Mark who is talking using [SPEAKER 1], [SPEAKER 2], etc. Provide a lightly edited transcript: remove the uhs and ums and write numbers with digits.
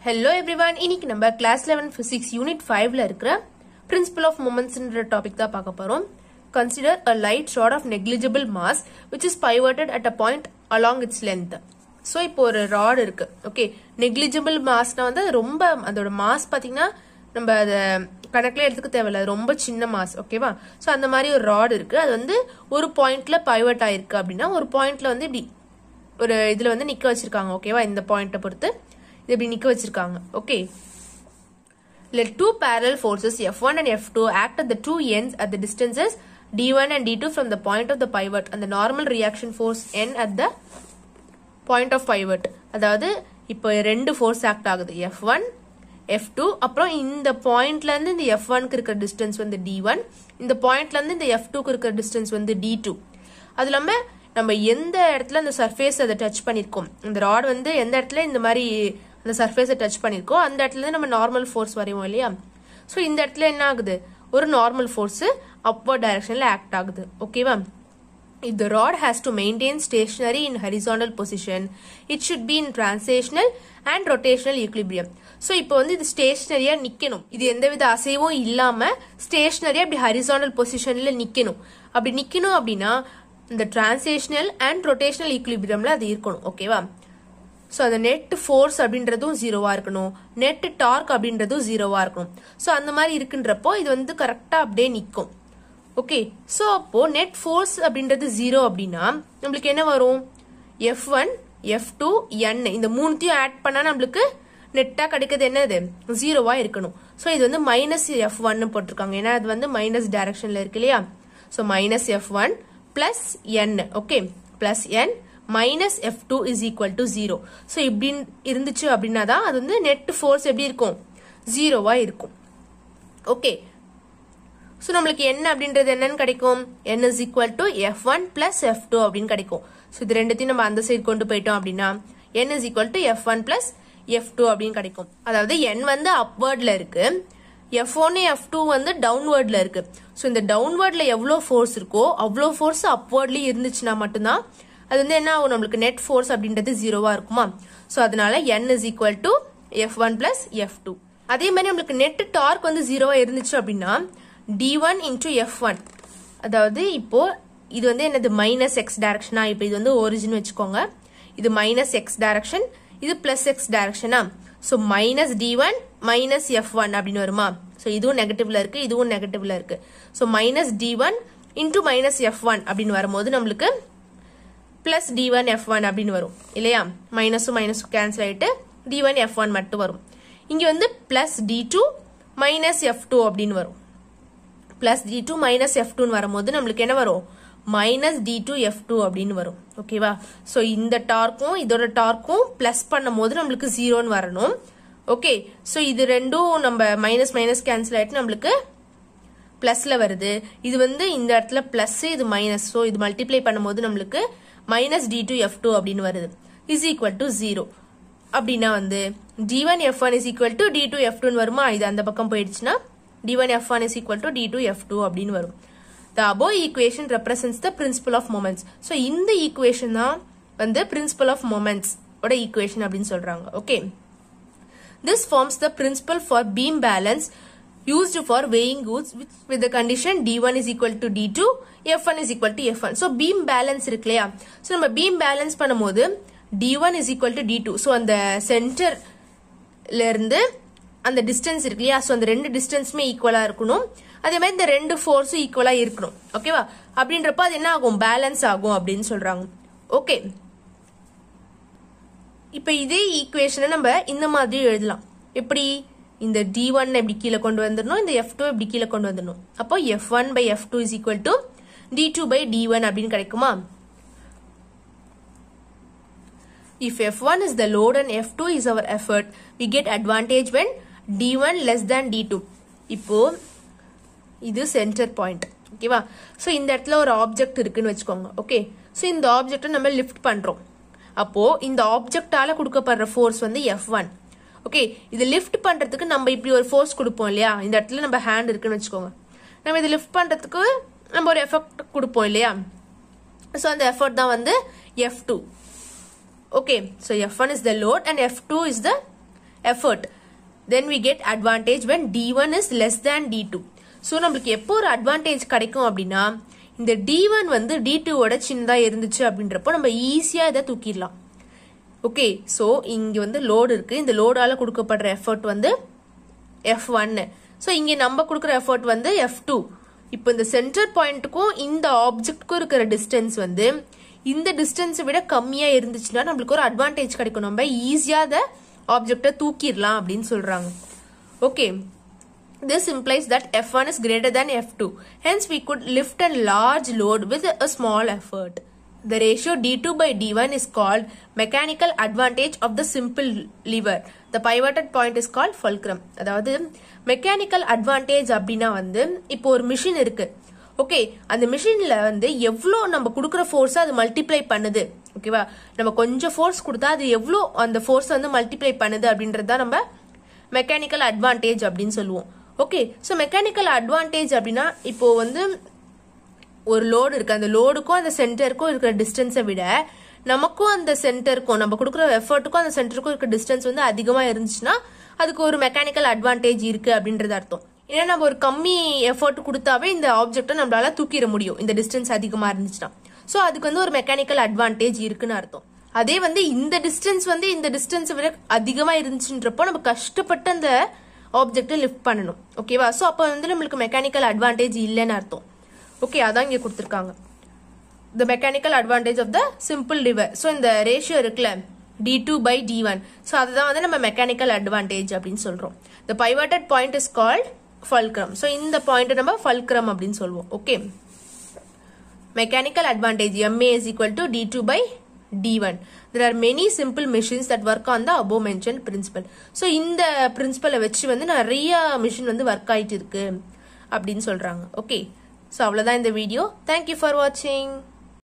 [SPEAKER 1] Hello everyone, இன்னைக்கு நம்ம class 11 physics unit 5ல இருக்கிற principle of moments ன்ற டாபிக் தான் பார்க்க போறோம். Consider a light rod of negligible mass which is pivoted at a point along its length. So இப்போ ஒரு ராட் இருக்கு. ஓகே, negligible massனா வந்து ரொம்ப அதோட மாஸ் பாத்தீங்கன்னா நம்ம அத கணக்குல எடுத்துக்க தேவையில்ல, ரொம்ப சின்ன மாஸ். ஓகேவா? சோ அந்த மாதிரி ஒரு ராட் இருக்கு. அது வந்து ஒரு பாயிண்ட்ல பைவட் ஆயிருக்கு அப்படின்னா ஒரு பாயிண்ட்ல வந்து இப்படி ஒரு இதுல வந்து நிக்க வச்சிருக்காங்க. ஓகேவா? இந்த பாயிண்ட பொறுத்து இது இப்படி நிக்க வச்சிருக்காங்க. Okay, let two parallel forces F1 and F2 act at the two ends at the distances D1 and D2 from the point of the pivot and the normal reaction force N at the point of pivot. அதாவது இப்போ ரெண்டு force act ஆகுது, F1 F2. அப்புறம் இந்த பாயிண்ட்ல இருந்து இந்த F1 க்கு இருக்கிற டிஸ்டன்ஸ் வந்து D1, இந்த பாயிண்ட்ல இருந்து இந்த F2 க்கு இருக்கிற டிஸ்டன்ஸ் வந்து D2. அது இல்லாம நம்ம எந்த இடத்துல அந்த சர்ஃபேஸ் அதை டச் பண்ணிருக்கோம், இந்த ராட் வந்து எந்த இடத்துல இந்த மாதிரி அந்த சர்ஃபேஸை டச் பண்ணிருக்கோம் அந்த இடத்துல இருந்து நம்ம நார்மல் ஃபோர்ஸ் வரைவோம் இல்லையா? சோ இந்த இடத்துல என்ன ஆகுது, ஒரு நார்மல் ஃபோர்ஸ் அப்வர்ட் டைரக்ஷன்ல ஆக்ட் ஆகுது. ஓகேவா? If the rod has to maintain stationary in horizontal position, it should be in translational and rotational equilibrium. So இப்போ வந்து இது ஸ்டேஷனரியா நிக்கணும், இது எந்தவித அசைவும் இல்லாம ஸ்டேஷனரியா இப்படி ஹரிசாண்டல் பொசிஷன்ல நிக்கணும். அப்படி நிக்கணும் அப்படின்னா இந்த டிரான்ஸ்லேஷனல் அண்ட் ரொட்டேஷனல் ஈக்குலிபிரியம்ல அது இருக்கணும். ஓகேவா? சோ அந்த நெட் ஃபோர்ஸ் அப்படின்றதும் ஜீரோவா இருக்கணும், நெட் டார்க் அப்படின்றதும் ஜீரோவா இருக்கணும். சோ அந்த மாதிரி இருக்குன்றப்போ இது வந்து கரெக்டா அப்படியே நிக்கும். ஓகே, சோ அப்போ நெட் ஃபோர்ஸ் அப்படின்றது ஜீரோ அப்படின்னா நம்மளுக்கு என்ன வரும், F1 F2 N இந்த மூணுத்தையும் ஆட் பண்ணா நம்மளுக்கு நெட்டா கிடைக்கிறது என்னது, ஜீரோவா இருக்கணும். சோ இது வந்து மைனஸ் F1 போட்டிருக்காங்க, ஏன்னா அது வந்து மைனஸ் டைரக்ஷன்ல இருக்கு இல்லையா? So minus F1 plus N. Okay, plus N minus F2 is equal to zero. So இப்படி இருந்துச்சு அப்படின்னா தான் அது வந்து நெட் ஃபோர்ஸ் எப்படி இருக்கும், ஜீரோவா இருக்கும். ஓகே, சோ நம்மளுக்கு என்ன அப்படின்றது என்னன்னு கிடைக்கும், N is equal to F1 plus F2 அப்படின்னு கிடைக்கும். சோ இது ரெண்டுத்தையும் நம்ம அந்த சைடு கொண்டு போயிட்டோம் அப்படின்னா N is equal to F1 plus F2 அப்படின்னு கிடைக்கும். அதாவது N வந்து அப்வர்ட்ல இருக்கு, F1 F2 வந்து டவுன்வர்ட்ல இருக்கு. சோ இந்த டவுன்வர்ட்ல எவ்வளவு ஃபோர்ஸ் இருக்கோ அவ்வளவு ஃபோர்ஸ் அப்வர்ட்லயே இருந்துச்சுன்னா மட்டும்தான் அது வந்து என்ன ஆகும், நம்மளுக்கு நெட் ஃபோர்ஸ் அப்படின்றது ஜீரோவா இருக்குமா? சோ அதனால N is equal to F1 plus F2. அதே மாதிரி நம்மளுக்கு நெட் டார்க் வந்து ஜீரோவா இருந்துச்சு அப்படின்னா D1 into F1. அதாவது இப்போ இது வந்து என்னது மைனஸ் எக்ஸ் டைரக்ஷனா, இப்போ இது வந்து ஒரிஜின் வச்சுக்கோங்க, இது மைனஸ் எக்ஸ் டைரக்ஷன், இது பிளஸ் எக்ஸ் டைரக்ஷனா. So minus D1 minus F1 அப்படின்னு வருமா? சோ இதுவும் நெகட்டிவ்ல இருக்கு, இதுவும் நெகட்டிவ்ல இருக்கு. So minus D1 into minus F1 அப்படின்னு வரும்போது நம்மளுக்கு பிளஸ் D1 F1 அப்படின்னு வரும் இல்லையா? மைனஸும் மைனஸும் கேன்சல் ஆயிட்டு D1 F1 மட்டும் வரும். இங்க வந்து பிளஸ் D2 மைனஸ் F2 அப்படின்னு வரும். பிளஸ் D2 மைனஸ் F2 வரும்போது நம்மளுக்கு என்ன வரும், மைனஸ் D2 F2 அப்படின்னு வரும். ஓகேவா? சோ இந்த டார்க்கும் இதோட டார்க்கும் பிளஸ் பண்ணும் போது நம்மளுக்கு ஜீரோன்னு வரணும். ஓகே, சோ இது ரெண்டும் நம்ம மைனஸ் மைனஸ் கேன்சல் ஆயிட்டு நம்மளுக்கு பிளஸ்ல வருது. இது வந்து இந்த இடத்துல பிளஸ், இது மைனஸ். சோ இது மல்டிப்ளை பண்ணும்போது நம்மளுக்கு மைனஸ் D2 F2 அப்படின்னு வருது, இஸ் ஈக்குவல் டு ஜீரோ. அப்படின்னா வந்து D1 F1 is equal to D2 F2 வருமா? இது அந்த பக்கம் போயிடுச்சுன்னா D1 F1 is equal to D2 F2 அப்படின்னு வரும். The above equation represents the principle of moments. So இந்த equation தான் வந்து principle of moments ஓட equation அப்படின்னு சொல்றாங்க. Okay. This forms the principle for beam balance used for weighing goods with the condition D1 is equal to D2, F1 is equal to F1. So beam balance இருக்கு இல்லையா? So நம்ம beam balance பண்ணும்போது D1 is equal to D2. So அந்த சென்டர்ல இருந்து அந்த distance இருக்கு இல்லையா? சோ அந்த ரெண்டு டிஸ்டன்ஸுமே ஈக்குவலா இருக்கணும், அதே மாதிரி இந்த ரெண்டு ஃபோர்ஸும் ஈக்குவலா இருக்கணும். ஓகேவா? அப்படின்றப்ப அது என்ன ஆகும், பேலன்ஸ் ஆகும் அப்படின்னு சொல்றாங்க. ஓகே, இப்ப இதே ஈக்குவேஷனை நம்ம இந்த மாதிரி எழுதலாம். எப்படி, இந்த D1 இப்படி கீழே கொண்டு வந்துடணும், இந்த F2 இப்படி கீழே கொண்டு வந்துடணும். அப்போ F1 by F2 is equal to D2 by D1 அப்படின்னு கிடைக்குமா? If F1 is the load and F2 is our effort, we get advantage when D1 less than D2. இப்போ இது சென்டர் பாயிண்ட். ஓகேவா? சோ இந்த இடத்துல ஒரு ஆப்ஜெக்ட் இருக்குன்னு வச்சுக்கோங்க. ஓகே, சோ இந்த ஆப்ஜெக்ட்டை நம்ம லிஃப்ட் பண்றோம். அப்போ இந்த ஆப்ஜெக்டால கொடுக்கப்படுற ஃபோர்ஸ் வந்து F1. ஓகே, இது லிஃப்ட் பண்றதுக்கு நம்ம இப்படி ஒரு ஃபோர்ஸ் கொடுப்போம் இல்லையா? இந்த இடத்துல நம்ம ஹேண்ட் இருக்குன்னு வச்சுக்கோங்க, நம்ம இது லிஃப்ட் பண்றதுக்கு நம்ம ஒரு எஃபர்ட் கொடுப்போம் இல்லையா? சோ அந்த எஃபர்ட் தான் வந்து F2. Okay, so F1 is the load and F2 is the effort. Then we get advantage when D1 is less than D2. So நம்மளுக்கு எப்போ ஒரு அட்வான்டேஜ் கிடைக்கும் அப்படின்னா இந்த D1 வந்து D2 ஓட சின்னதா இருந்துச்சு அப்படின்றப்போ நம்ம ஈஸியா இதை தூக்கிடலாம். ஓகே, ஸோ இங்க வந்து லோடு இருக்கு. இந்த லோடால கொடுக்கப்படுற எஃபர்ட் வந்து F1. ஸோ இங்க நம்ம கொடுக்குற எஃபர்ட் வந்து F2. இப்போ இந்த சென்டர் பாயிண்ட்டுக்கும் இந்த ஆப்ஜெக்ட்க்கும் இருக்கிற டிஸ்டன்ஸ் வந்து இந்த டிஸ்டன்ஸை விட கம்மியா இருந்துச்சுன்னா நம்மளுக்கு ஒரு அட்வான்டேஜ் கிடைக்கும். நம்ம ஈஸியா அதை ஆப்ஜெக்டை தூக்கிடலாம் அப்படின்னு சொல்றாங்க. Okay, this implies that F1 is greater than F2. Hence, we could lift a large load with a small effort. The ratio D2 by D1 is called mechanical advantage of the simple lever. The pivoted point is called fulcrum. அதாவது mechanical advantage அப்படின்னா வந்து இப்போ ஒரு machine இருக்கு. Okay, அந்த மிஷின்ல வந்து எவ்வளோ நம்ம கொடுக்குற ஃபோர்ஸை அது மல்டிப்ளை பண்ணுது. ஓகேவா, நம்ம கொஞ்சம் ஃபோர்ஸ் கொடுத்தா அது எவ்வளோ அந்த ஃபோர்ஸ் வந்து மல்டிப்ளை பண்ணுது அப்படின்றத நம்ம மெக்கானிக்கல் அட்வான்டேஜ் அப்படின்னு சொல்லுவோம். ஓகே, ஸோ மெக்கானிக்கல் அட்வான்டேஜ் அப்படின்னா இப்போ வந்து ஒரு லோடு இருக்கு. அந்த லோடுக்கும் அந்த சென்டருக்கும் இருக்கிற டிஸ்டன்ஸை விட நமக்கும் அந்த சென்டருக்கும் நம்ம கொடுக்குற எஃபர்ட்டுக்கும் அந்த சென்டருக்கும் இருக்கிற டிஸ்டன்ஸ் வந்து அதிகமா இருந்துச்சுன்னா அதுக்கு ஒரு மெக்கானிக்கல் அட்வான்டேஜ் இருக்கு அப்படின்றது அர்த்தம். ஏன்னா நம்ம ஒரு கம்மி எஃபர்ட் கொடுத்தாவே இந்த ஆப்ஜெக்டை நம்மளால தூக்கிட முடியும் இந்த டிஸ்டன்ஸ் அதிகமா இருந்துச்சுன்னா. ஸோ அதுக்கு வந்து ஒரு மெக்கானிக்கல் அட்வான்டேஜ் இருக்குன்னு அர்த்தம். அதே வந்து இந்த டிஸ்டன்ஸ் வந்து இந்த டிஸ்டன்ஸை விட அதிகமா இருந்துச்சுன்றப்போ நம்ம கஷ்டப்பட்டு அந்த ஆப்ஜெக்டை லிஃப்ட் பண்ணணும். ஓகேவா, ஸோ அப்போ வந்து நம்மளுக்கு மெக்கானிக்கல் அட்வான்டேஜ் இல்லைன்னு அர்த்தம். ஓகே, அதான் இங்க கொடுத்துருக்காங்க. The mechanical advantage of the simple lever. So இந்த ரேஷியோ இருக்குல்ல D2 by D1. So அதுதான் வந்து நம்ம மெக்கானிக்கல் அட்வான்டேஜ் அப்படின்னு சொல்றோம். The pivoted point is called fulcrum. So இந்த பாயிண்ட் நம்ம fulcrum அப்படின்னு சொல்லுவோம். Okay, mechanical advantage MA is equal to D2 by D1. There are many simple machines that work on the above mentioned principle. So இந்த பிரின்சிபலை வச்சு வந்து நிறைய machine வந்து work ஆயிட்டு இருக்கு அப்படின்னு சொல்றாங்க. ஓகே, ஸோ அவ்வளோதான் இந்த வீடியோ. தேங்க்யூ ஃபார் வாட்சிங்.